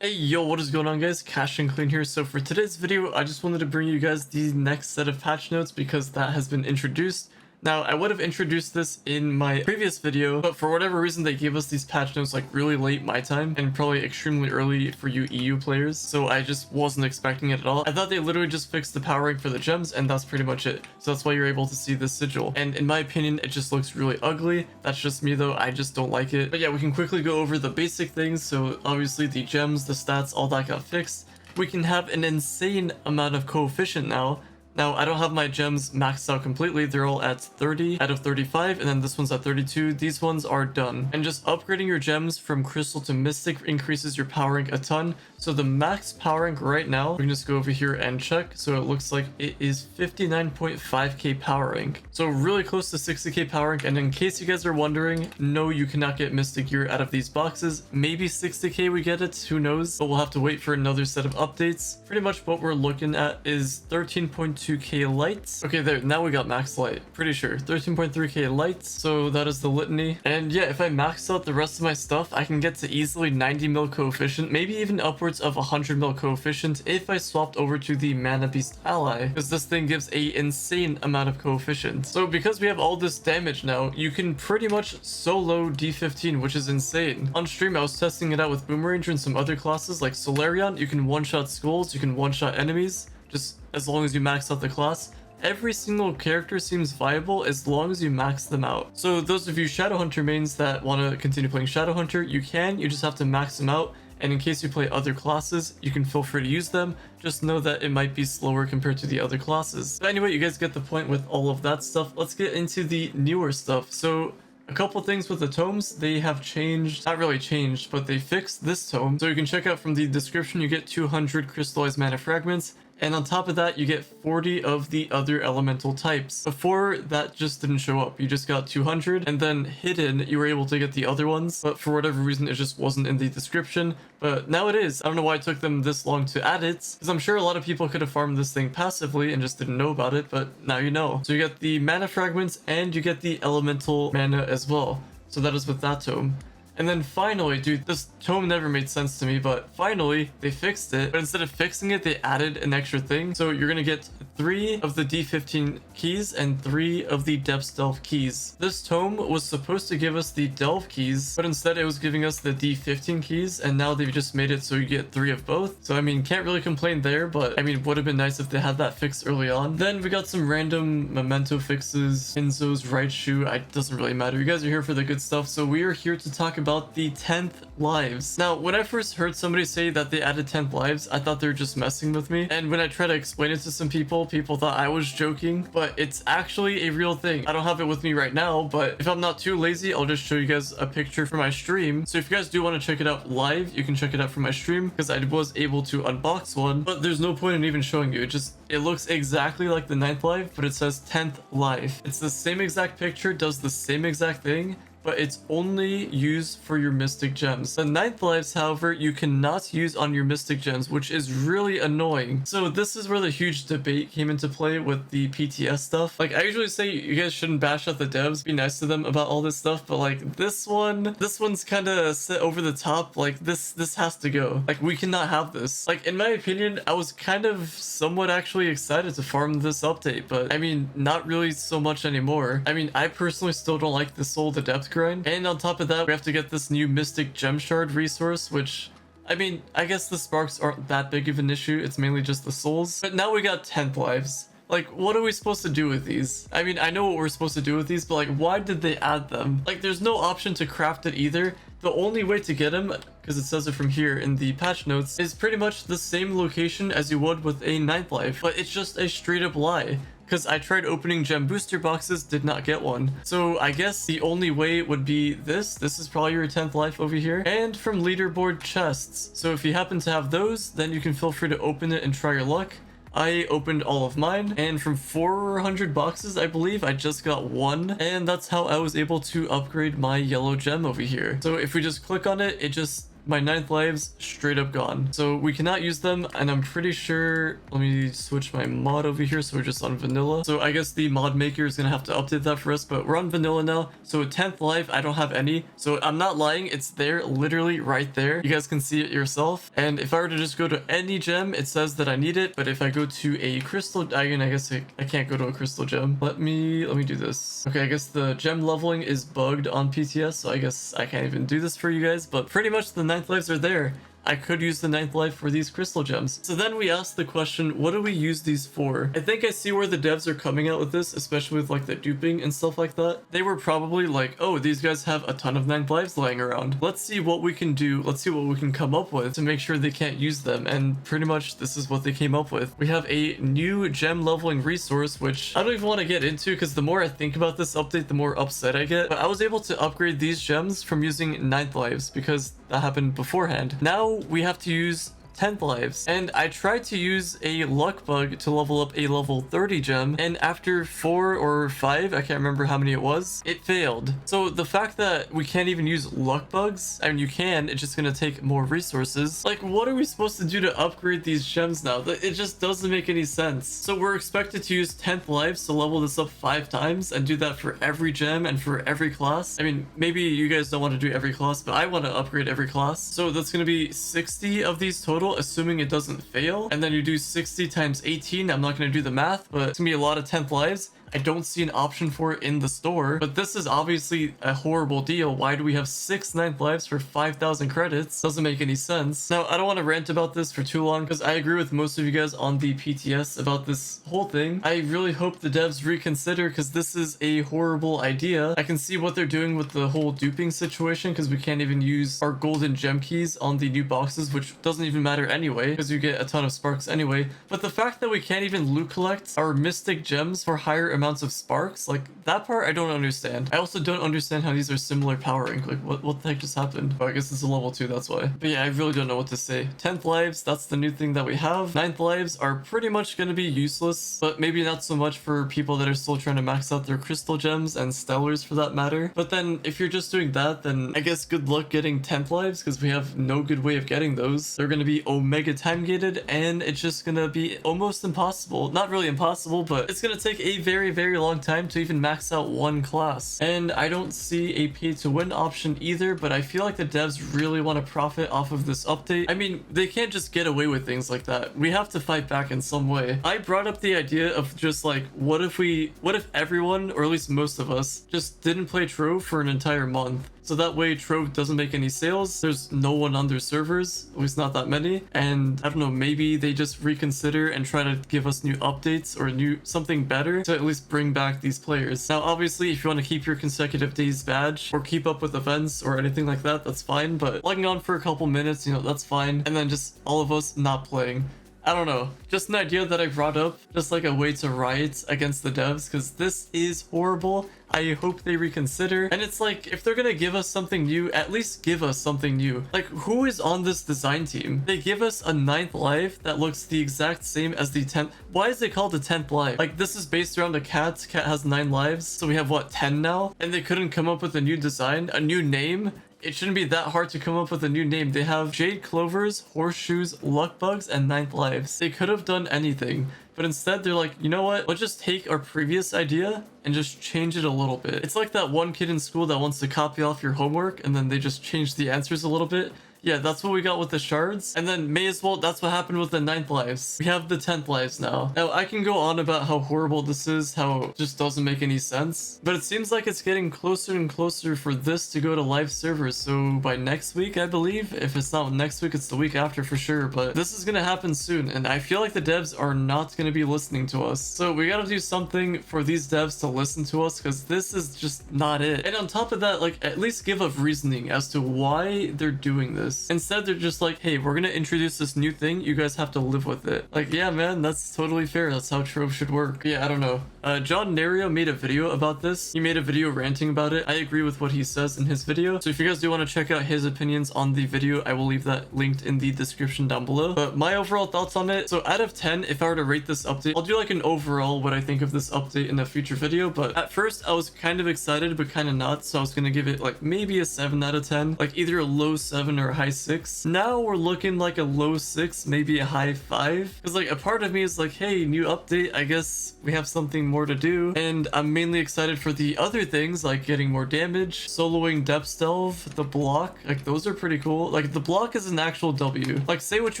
Hey yo, what is going on guys? Cash and Clean here. So for today's video, I just wanted to bring you guys the next set of patch notes because that has been introduced. Now, I would have introduced this in my previous video, but for whatever reason, they gave us these patch notes like really late my time and probably extremely early for you EU players. So I just wasn't expecting it at all. I thought they literally just fixed the powering for the gems and that's pretty much it. So that's why you're able to see this sigil. And in my opinion, it just looks really ugly. That's just me though. I just don't like it. But yeah, we can quickly go over the basic things. So obviously the gems, the stats, all that got fixed. We can have an insane amount of coefficient now. Now, I don't have my gems maxed out completely. They're all at 30 out of 35, and then this one's at 32. These ones are done. And just upgrading your gems from crystal to mystic increases your power rank a ton. So the max power rank right now, we can just go over here and check. So it looks like it is 59.5k power rank. So really close to 60k power rank. And in case you guys are wondering, no, you cannot get mystic gear out of these boxes. Maybe 60k we get it, who knows? But we'll have to wait for another set of updates. Pretty much what we're looking at is 13.2k lights. Okay, there, now we got max light. Pretty sure 13.3k lights. So that is the litany. And yeah, if I max out the rest of my stuff, I can get to easily 90 mil coefficient, maybe even upwards of 100 mil coefficient if I swapped over to the mana beast ally, because this thing gives a insane amount of coefficient. So because we have all this damage now, you can pretty much solo D15, which is insane. On stream, I was testing it out with Boomerang and some other classes like Solarion. You can one-shot skulls, you can one-shot enemies, just as long as you max out the class. Every single character seems viable as long as you max them out. So those of you Shadowhunter mains that want to continue playing Shadowhunter, you can, you just have to max them out. And in case you play other classes, you can feel free to use them. Just know that it might be slower compared to the other classes. But anyway, you guys get the point with all of that stuff. Let's get into the newer stuff. So a couple things with the tomes, they have changed, not really changed, but they fixed this tome. So you can check out from the description, you get 200 crystallized mana fragments. And on top of that, you get 40 of the other elemental types. Before, that just didn't show up. You just got 200, and then hidden, you were able to get the other ones. But for whatever reason, it just wasn't in the description. But now it is. I don't know why it took them this long to add it, because I'm sure a lot of people could have farmed this thing passively and just didn't know about it, but now you know. So you get the mana fragments, and you get the elemental mana as well. So that is with that tome. And then finally, dude, this tome never made sense to me, but finally they fixed it. But instead of fixing it, they added an extra thing. So you're gonna get 3 of the D15 keys and 3 of the Depths Delve keys. This tome was supposed to give us the Delve keys, but instead it was giving us the D15 keys, and now they've just made it so you get 3 of both. So I mean, can't really complain there, but I mean, would have been nice if they had that fixed early on. Then we got some random memento fixes. Enzo's right shoe, it doesn't really matter. You guys are here for the good stuff, so we are here to talk about the 10th lives. Now, when I first heard somebody say that they added 10th lives, I thought they were just messing with me. And when I tried to explain it to some people, people thought I was joking, but it's actually a real thing. I don't have it with me right now, but if I'm not too lazy, I'll just show you guys a picture from my stream. So if you guys do want to check it out live, you can check it out from my stream, because I was able to unbox one, but there's no point in even showing you. It looks exactly like the 9th live, but it says 10th live. It's the same exact picture, does the same exact thing, but it's only used for your mystic gems. The 9th lives, however, you cannot use on your mystic gems, which is really annoying. So this is where the huge debate came into play with the PTS stuff. Like, I usually say you guys shouldn't bash out the devs, be nice to them about all this stuff, but like this one's kind of set over the top. Like this has to go. Like, we cannot have this. Like, in my opinion, I was kind of somewhat actually excited to farm this update, but I mean, not really so much anymore. I mean, I personally still don't like the Soul to Depth grind, and on top of that, we have to get this new mystic gem shard resource, which I mean, I guess the sparks aren't that big of an issue. It's mainly just the souls. But now we got 10th lives. Like, what are we supposed to do with these? I mean, I know what we're supposed to do with these, but like, why did they add them? Like, there's no option to craft it either. The only way to get them, because it says it from here in the patch notes, is pretty much the same location as you would with a 9th life, but it's just a straight up lie. Because I tried opening gem booster boxes, did not get one. So I guess the only way would be this. This is probably your 10th life over here. And from leaderboard chests. So if you happen to have those, then you can feel free to open it and try your luck. I opened all of mine, and from 400 boxes, I believe, I just got 1, and that's how I was able to upgrade my yellow gem over here. So if we just click on it, it just my 9th lives straight up gone. So we cannot use them, and I'm pretty sure, let me switch my mod over here so we're just on vanilla. So I guess the mod maker is gonna have to update that for us, but we're on vanilla now. So 10th life, I don't have any. So I'm not lying, it's there, literally right there. You guys can see it yourself. And if I were to just go to any gem, it says that I need it. But if I go to a crystal, I guess I can't go to a crystal gem. Let me do this. Okay, I guess the gem leveling is bugged on PTS, so I guess I can't even do this for you guys, but pretty much the 9th lives are there. I could use the 9th life for these crystal gems. So then we asked the question, what do we use these for? I think I see where the devs are coming out with this, especially with like the duping and stuff like that. They were probably like, oh, these guys have a ton of 9th lives laying around. Let's see what we can do. Let's see what we can come up with to make sure they can't use them. And pretty much this is what they came up with. We have a new gem leveling resource, which I don't even want to get into because the more I think about this update, the more upset I get. But I was able to upgrade these gems from using 9th lives because that happened beforehand. Now we have to use 10th lives, and I tried to use a luck bug to level up a level 30 gem, and after 4 or 5, I can't remember how many it was, it failed. So the fact that we can't even use luck bugs, I mean you can, it's just gonna take more resources. Like, what are we supposed to do to upgrade these gems now? It just doesn't make any sense. So we're expected to use 10th lives to level this up 5 times and do that for every gem and for every class. I mean, maybe you guys don't want to do every class, but I want to upgrade every class. So that's gonna be 60 of these total, assuming it doesn't fail, and then you do 60 times 18. I'm not going to do the math, but it's gonna be a lot of 10th lives. I don't see an option for it in the store, but this is obviously a horrible deal. Why do we have 6 9th lives for 5,000 credits? Doesn't make any sense. Now, I don't want to rant about this for too long because I agree with most of you guys on the PTS about this whole thing. I really hope the devs reconsider because this is a horrible idea. I can see what they're doing with the whole duping situation because we can't even use our golden gem keys on the new boxes, which doesn't even matter anyway because you get a ton of sparks anyway. But the fact that we can't even loot collect our mystic gems for higher amounts of sparks, like that part I don't understand. I also don't understand how these are similar powering. Like what the heck just happened? Oh, I guess it's a level 2, that's why. But yeah, I really don't know what to say. 10th lives, that's the new thing that we have. 9th lives are pretty much going to be useless, but maybe not so much for people that are still trying to max out their crystal gems and stellars for that matter. But then if you're just doing that, then I guess good luck getting 10th lives because we have no good way of getting those. They're going to be omega time gated and it's just going to be almost impossible. Not really impossible, but it's going to take a very long time to even max out one class. And I don't see a pay to win option either, but I feel like the devs really want to profit off of this update. I mean, they can't just get away with things like that. We have to fight back in some way. I brought up the idea of just like, what if everyone, or at least most of us, just didn't play Trove for an entire month? So that way Trove doesn't make any sales. There's no one on their servers, at least not that many. And I don't know, maybe they just reconsider and try to give us new updates or something better to at least bring back these players. Now, obviously, if you want to keep your consecutive days badge or keep up with events or anything like that, that's fine. But logging on for a couple minutes, you know, that's fine. And then just all of us not playing. I don't know, just an idea that I brought up, just like a way to riot against the devs, because this is horrible. I hope they reconsider. And it's like, if they're gonna give us something new, at least give us something new. Like, who is on this design team? They give us a 9th life that looks the exact same as the 10th. Why is it called a 10th life? Like, this is based around a cat. Cat has 9 lives, so we have, what, 10 now? And they couldn't come up with a new design, a new name? It shouldn't be that hard to come up with a new name. They have Jade Clovers, Horseshoes, Luck Bugs, and 9th Lives. They could have done anything, but instead they're like, you know what? Let's just take our previous idea and just change it a little bit. It's like that one kid in school that wants to copy off your homework and then they just change the answers a little bit. Yeah, that's what we got with the shards. And then may as well, that's what happened with the 9th lives. We have the 10th lives now. Now, I can go on about how horrible this is, how it just doesn't make any sense. But it seems like it's getting closer and closer for this to go to live servers. So by next week, I believe. If it's not next week, it's the week after for sure. But this is going to happen soon. And I feel like the devs are not going to be listening to us. So we got to do something for these devs to listen to us because this is just not it. And on top of that, like, at least give us reasoning as to why they're doing this. Instead, they're just like, hey, we're gonna introduce this new thing, you guys have to live with it. Like, yeah, man, that's totally fair. That's how Trove should work. Yeah, I don't know. JonNario made a video about this. He made a video ranting about it. I agree with what he says in his video. So if you guys do want to check out his opinions on the video, I will leave that linked in the description down below. But my overall thoughts on it, so out of 10, if I were to rate this update, I'll do like an overall what I think of this update in a future video. But at first, I was kind of excited, but kind of not. So I was gonna give it like maybe a 7 out of 10, like either a low 7 or a high high 6. Now we're looking like a low 6, maybe a high 5. Because like a part of me is like, hey, new update, I guess we have something more to do. And I'm mainly excited for the other things like getting more damage, soloing depth delve, the block. Like those are pretty cool. Like the block is an actual W. Like say what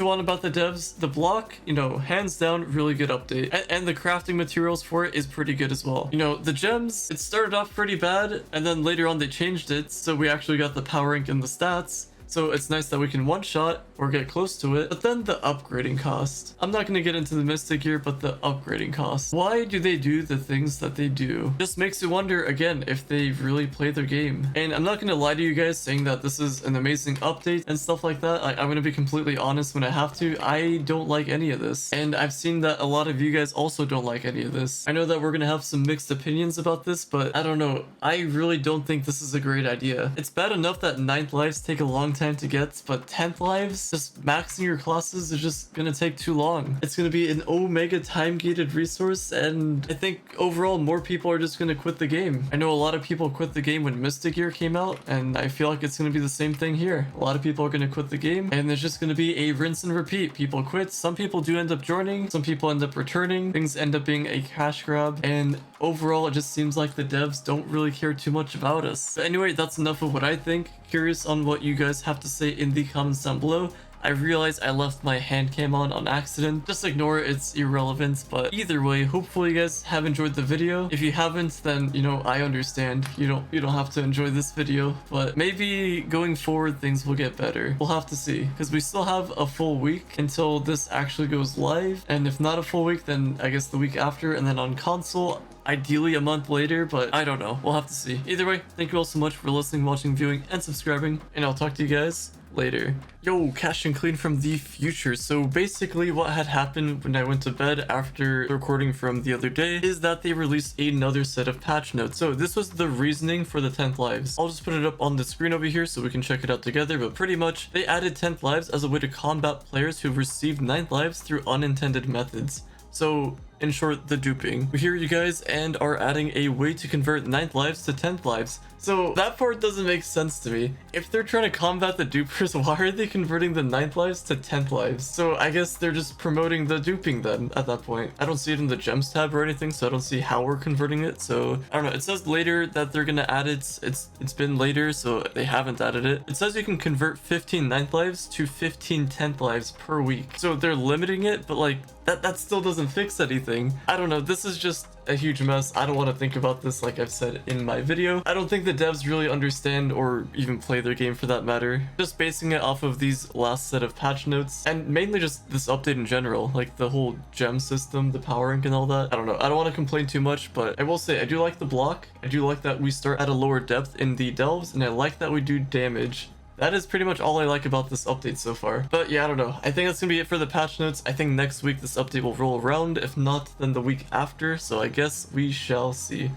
you want about the devs, the block, you know, hands down, really good update. And the crafting materials for it is pretty good as well. You know, the gems, it started off pretty bad and then later on they changed it, so we actually got the power rank and the stats. So it's nice that we can one-shot or get close to it. But then the upgrading cost. I'm not going to get into the Mystic here, but the upgrading cost. Why do they do the things that they do? Just makes you wonder, again, if they really play their game. And I'm not going to lie to you guys saying that this is an amazing update and stuff like that. I'm going to be completely honest when I have to. I don't like any of this. And I've seen that a lot of you guys also don't like any of this. I know that we're going to have some mixed opinions about this, but I don't know. I really don't think this is a great idea. It's bad enough that 9th lives take a long time to get, but 10th lives, just maxing your classes is just gonna take too long. It's gonna be an omega time gated resource, and I think overall more people are just gonna quit the game. I know a lot of people quit the game when Mystic Gear came out, and I feel like it's gonna be the same thing here. A lot of people are gonna quit the game, and there's just gonna be a rinse and repeat. People quit, some people do end up joining, some people end up returning, things end up being a cash grab, and overall it just seems like the devs don't really care too much about us. But anyway, that's enough of what I think. Curious on what you guys have to say in the comments down below. I realized I left my hand cam on accident. Just ignore it, it's irrelevant. But either way, hopefully you guys have enjoyed the video. If you haven't, then you know, I understand. You don't have to enjoy this video, but maybe going forward things will get better. We'll have to see, because we still have a full week until this actually goes live, and if not a full week, then I guess the week after, and then on console ideally a month later, but I don't know. We'll have to see. Either way, thank you all so much for listening, watching, viewing, and subscribing, and I'll talk to you guys later. Yo, Cash and Clean from the future. So basically what had happened when I went to bed after the recording from the other day is that they released another set of patch notes. So this was the reasoning for the 10th lives. I'll just put it up on the screen over here so we can check it out together, but pretty much they added 10th lives as a way to combat players who received 9th lives through unintended methods. So in short, the duping. We hear you guys and are adding a way to convert 9th lives to 10th lives. So that part doesn't make sense to me. If they're trying to combat the dupers, why are they converting the 9th lives to 10th lives? So I guess they're just promoting the duping then at that point. I don't see it in the gems tab or anything, so I don't see how we're converting it. So I don't know. It says later that they're gonna add it. It's been later, so they haven't added it. It says you can convert 15 9th lives to 15 10th lives per week. So they're limiting it, but like that still doesn't fix anything. I don't know. This is just a huge mess. I don't want to think about this like I've said in my video. I don't think the devs really understand or even play their game for that matter. Just basing it off of these last set of patch notes and mainly just this update in general, like the whole gem system, the power rank and all that. I don't know. I don't want to complain too much, but I will say I do like the block. I do like that we start at a lower depth in the delves, and I like that we do damage. That is pretty much all I like about this update so far. But yeah, I don't know. I think that's gonna be it for the patch notes. I think next week this update will roll around. If not, then the week after. So I guess we shall see.